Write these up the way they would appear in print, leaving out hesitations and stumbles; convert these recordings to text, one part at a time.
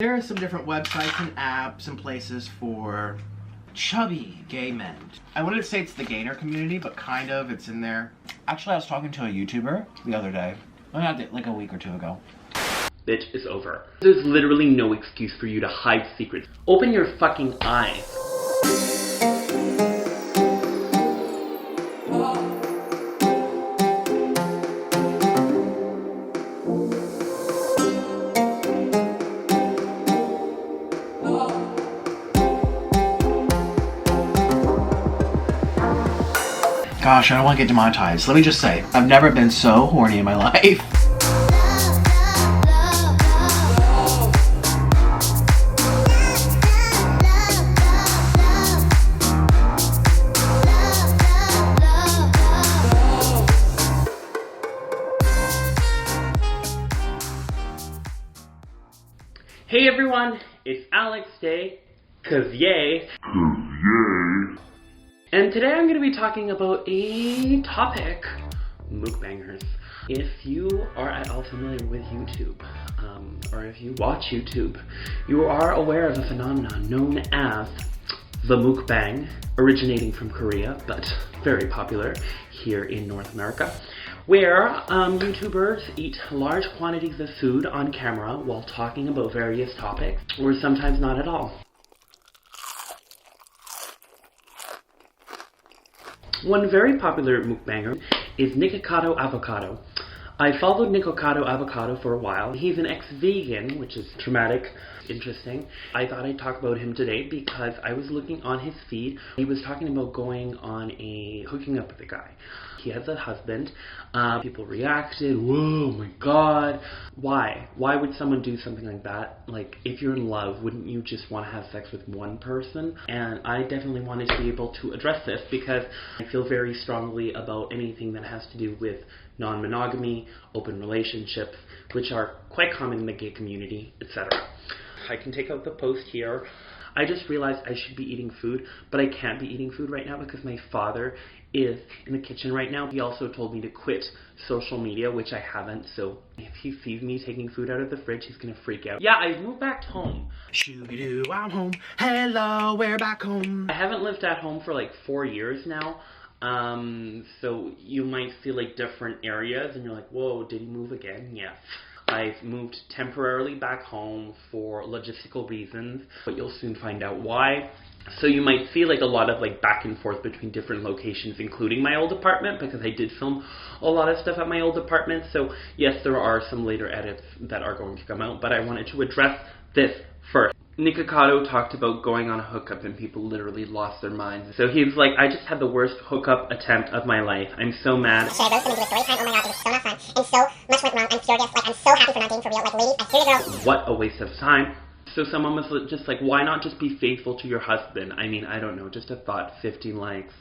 There are some different websites and apps and places for chubby gay men. I wouldn't say it's the gainer community, but kind of, it's in there. Actually, I was talking to a YouTuber the other day, like a week or two ago. Bitch, it's over. There's literally no excuse for you to hide secrets. Open your fucking eyes. Gosh, I don't want to get demonetized. Let me just say, I've never been so horny in my life. Hey everyone, it's Alex Day, 'cause yay. And today I'm going to be talking about a topic, MOOC bangers. If you are at all familiar with YouTube, or if you watch YouTube, you are aware of a phenomenon known as the MOOC Bang, originating from Korea, but very popular here in North America, where YouTubers eat large quantities of food on camera while talking about various topics, or sometimes not at all. One very popular mukbanger is Nikocado Avocado. I followed Nikocado Avocado for a while. He's an ex-vegan, which is traumatic, interesting. I thought I'd talk about him today because I was looking on his feed. He was talking about hooking up with a guy. He has a husband. People reacted, whoa, my god. Why? Why would someone do something like that? Like, if you're in love, wouldn't you just want to have sex with one person? And I definitely wanted to be able to address this because I feel very strongly about anything that has to do with non-monogamy, open relationships, which are quite common in the gay community, etc. I can take out the post here. I just realized I should be eating food, but I can't be eating food right now because my father is in the kitchen right now. He also told me to quit social media, which I haven't, so if he sees me taking food out of the fridge, he's gonna freak out. Yeah, I moved back home. Shoo-doo, I'm home. Hello, we're back home. I haven't lived at home for like 4 years now. So you might feel like different areas and you're like, whoa, did he move again? Yes. I've moved temporarily back home for logistical reasons, but you'll soon find out why. So you might feel like a lot of like back and forth between different locations, including my old apartment, because I did film a lot of stuff at my old apartment. So yes, there are some later edits that are going to come out, but I wanted to address this first. Nikocado talked about going on a hookup and people literally lost their minds. So he was like, I just had the worst hookup attempt of my life. I'm so mad. Should I go to story time? Oh my god, it was so much fun. And so much went wrong. I'm furious. Like, I'm so happy for not being for real. Like, ladies, I hear you, girl. What a waste of time. So someone was just like, why not just be faithful to your husband? I mean, I don't know, just a thought, 15 likes.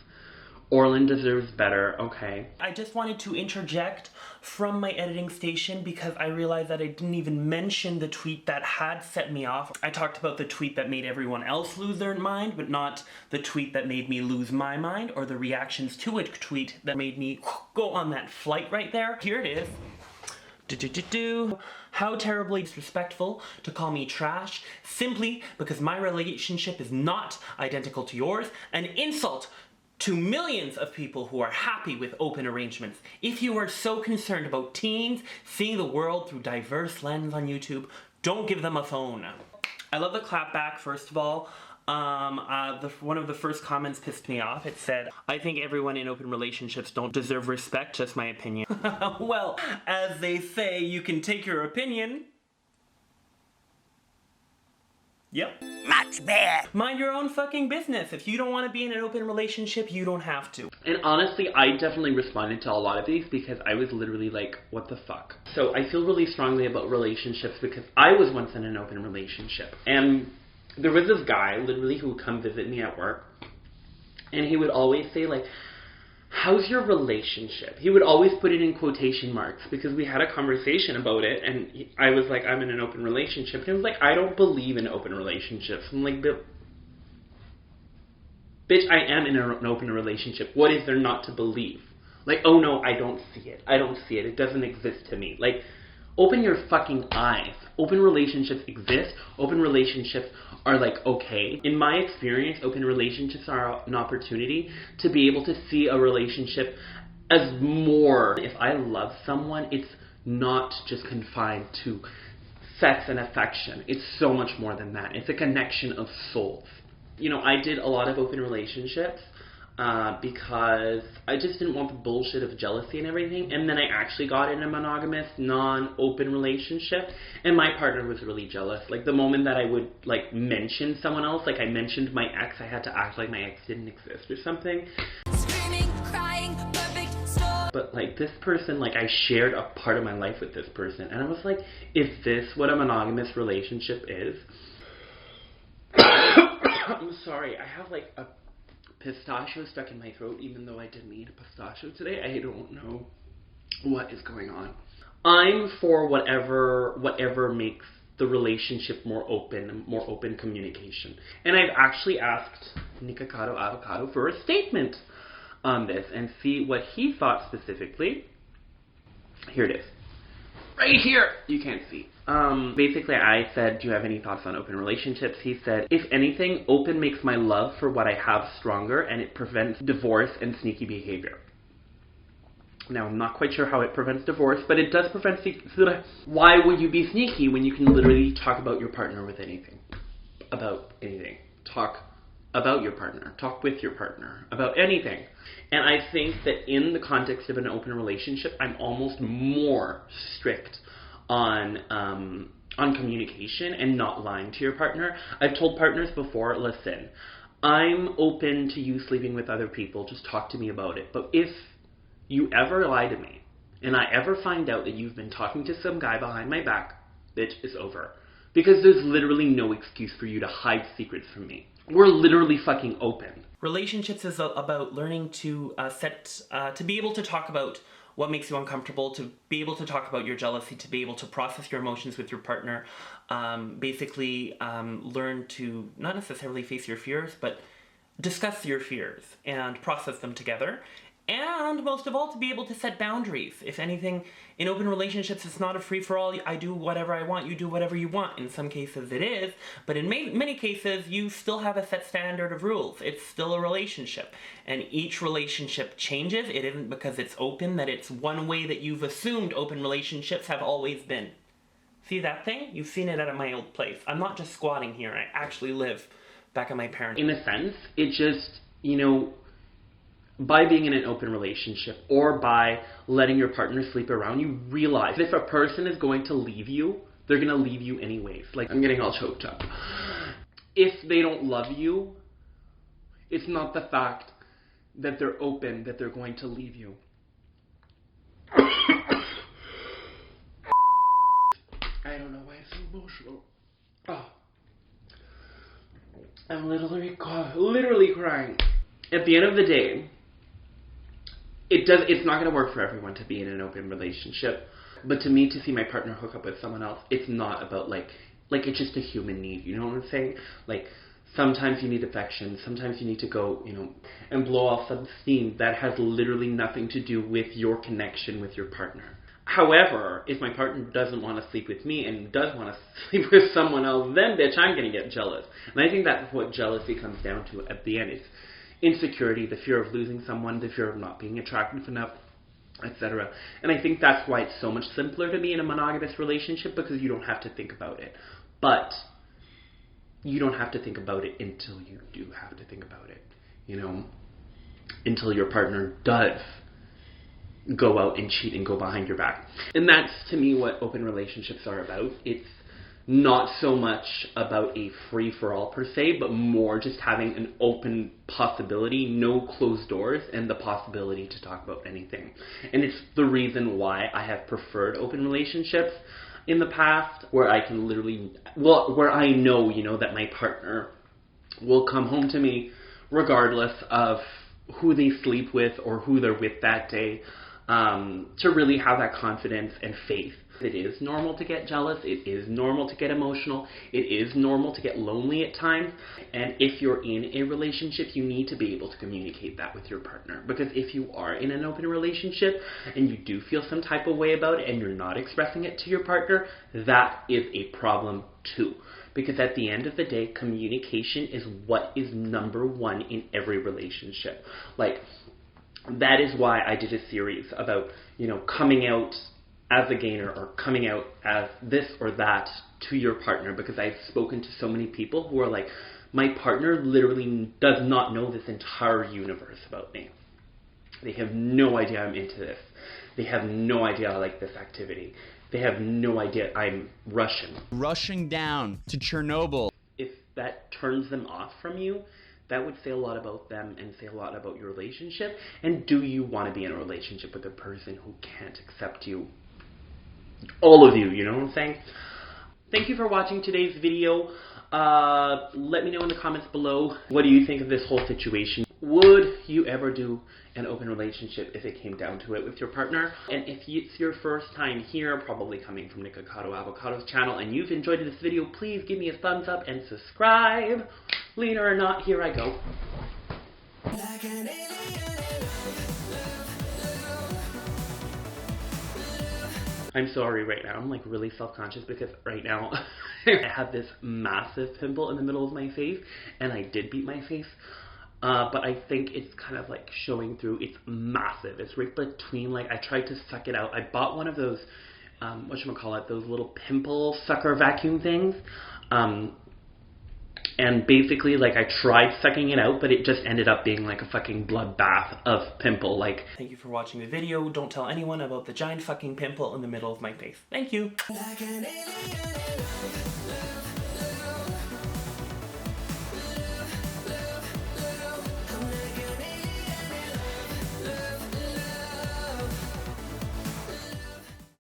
Orlin deserves better, okay. I just wanted to interject from my editing station because I realized that I didn't even mention the tweet that had set me off. I talked about the tweet that made everyone else lose their mind, but not the tweet that made me lose my mind, or the reactions to a tweet that made me go on that flight right there. Here it is. How terribly disrespectful to call me trash simply because my relationship is not identical to yours. An insult to millions of people who are happy with open arrangements. If you are so concerned about teens seeing the world through diverse lenses on YouTube, don't give them a phone. I love the clapback, first of all. One of the first comments pissed me off. It said, I think everyone in open relationships don't deserve respect, just my opinion. Well, as they say, you can take your opinion. Yep. Much better. Mind your own fucking business. If you don't want to be in an open relationship, you don't have to. And honestly, I definitely responded to a lot of these because I was literally like, what the fuck? So I feel really strongly about relationships because I was once in an open relationship. And there was this guy, literally, who would come visit me at work. And he would always say, like, how's your relationship? He would always put it in quotation marks because we had a conversation about it. And I was like, I'm in an open relationship. And he was like, I don't believe in open relationships. I'm like, bitch, I am in an open relationship. What is there not to believe? Like, oh no, I don't see it. I don't see it. It doesn't exist to me. Like, Open your fucking eyes. Open relationships exist. Open relationships are like okay. In my experience, open relationships are an opportunity to be able to see a relationship as more. If I love someone, it's not just confined to sex and affection. It's so much more than that. It's a connection of souls. You know, I did a lot of open relationships because I just didn't want the bullshit of jealousy and everything. And then I actually got in a monogamous, non-open relationship, and my partner was really jealous. Like, the moment that I would, like, mention someone else, like I mentioned my ex, I had to act like my ex didn't exist or something. Screaming, crying, perfect storm. But, like, this person, like, I shared a part of my life with this person, and I was like, is this what a monogamous relationship is? I'm sorry, I have, like, a pistachio stuck in my throat, even though I didn't eat a pistachio today. I don't know what is going on. I'm for whatever makes the relationship more open communication. And I've actually asked Nikocado Avocado for a statement on this and see what he thought specifically. Here it is. Right here! You can't see. Basically, I said, do you have any thoughts on open relationships? He said, if anything, open makes my love for what I have stronger, and it prevents divorce and sneaky behavior. Now, I'm not quite sure how it prevents divorce, but it does prevent Why would you be sneaky when you can literally talk about your partner with anything? About anything. Talk about your partner. Talk with your partner. About anything. And I think that in the context of an open relationship, I'm almost more strict on communication and not lying to your partner. I've told partners before, listen, I'm open to you sleeping with other people. Just talk to me about it. But if you ever lie to me, and I ever find out that you've been talking to some guy behind my back, bitch, it's over. Because there's literally no excuse for you to hide secrets from me. We're literally fucking open. Relationships is about learning to to be able to talk about what makes you uncomfortable, to be able to talk about your jealousy, to be able to process your emotions with your partner, basically learn to not necessarily face your fears, but discuss your fears and process them together. And most of all, to be able to set boundaries. If anything, in open relationships, it's not a free-for-all. I do whatever I want, you do whatever you want. In some cases it is, but in many cases, you still have a set standard of rules. It's still a relationship. And each relationship changes. It isn't because it's open that it's one way that you've assumed open relationships have always been. See that thing? You've seen it at my old place. I'm not just squatting here. I actually live back at my parents'. In a sense, it just, you know, by being in an open relationship or by letting your partner sleep around, you realize if a person is going to leave you, they're going to leave you anyways. Like, I'm getting all choked up. If they don't love you, it's not the fact that they're open that they're going to leave you. I don't know why I'm so emotional. Oh. I'm literally crying. At the end of the day, it's not going to work for everyone to be in an open relationship. But to me, to see my partner hook up with someone else, it's not about, like it's just a human need. You know what I'm saying? Like, sometimes you need affection. Sometimes you need to go, you know, and blow off some steam that has literally nothing to do with your connection with your partner. However, if my partner doesn't want to sleep with me and does want to sleep with someone else, then, bitch, I'm going to get jealous. And I think that's what jealousy comes down to at the end. It's insecurity, the fear of losing someone, the fear of not being attractive enough, etc. And I think that's why it's so much simpler to be in a monogamous relationship, because you don't have to think about it. But you don't have to think about it until you do have to think about it, you know, until your partner does go out and cheat and go behind your back. And that's, to me, what open relationships are about. It's not so much about a free-for-all per se, but more just having an open possibility, no closed doors, and the possibility to talk about anything. And it's the reason why I have preferred open relationships in the past, where I can literally, where I know, you know, that my partner will come home to me regardless of who they sleep with or who they're with that day. to really have that confidence and faith. It is normal to get jealous. It is normal to get emotional. It is normal to get lonely at times. And if you're in a relationship, you need to be able to communicate that with your partner. Because if you are in an open relationship and you do feel some type of way about it and you're not expressing it to your partner, that is a problem too. Because at the end of the day, communication is what is number one in every relationship. Like, that is why I did a series about, coming out as a gainer or coming out as this or that to your partner, because I've spoken to so many people who are like, my partner literally does not know this entire universe about me. They have no idea I'm into this. They have no idea I like this activity. They have no idea I'm Russian. Rushing down to Chernobyl. If that turns them off from you, that would say a lot about them and say a lot about your relationship. And do you want to be in a relationship with a person who can't accept you? All of you, you know what I'm saying? Thank you for watching today's video. Let me know in the comments below, what do you think of this whole situation? Would you ever do an open relationship if it came down to it with your partner? And if it's your first time here, probably coming from Nikocado Avocado's channel, and you've enjoyed this video, please give me a thumbs up and subscribe. Leaner or not, here I go. I'm sorry right now, I'm like really self-conscious because right now I have this massive pimple in the middle of my face, and I did beat my face, but I think it's kind of like showing through. It's massive. It's right between, like, I tried to suck it out. I bought one of those, whatchamacallit, those little pimple sucker vacuum things, and basically, like, I tried sucking it out, but it just ended up being like a fucking bloodbath of pimple. Like, Thank you for watching the video. Don't tell anyone about the giant fucking pimple in the middle of my face. Thank you.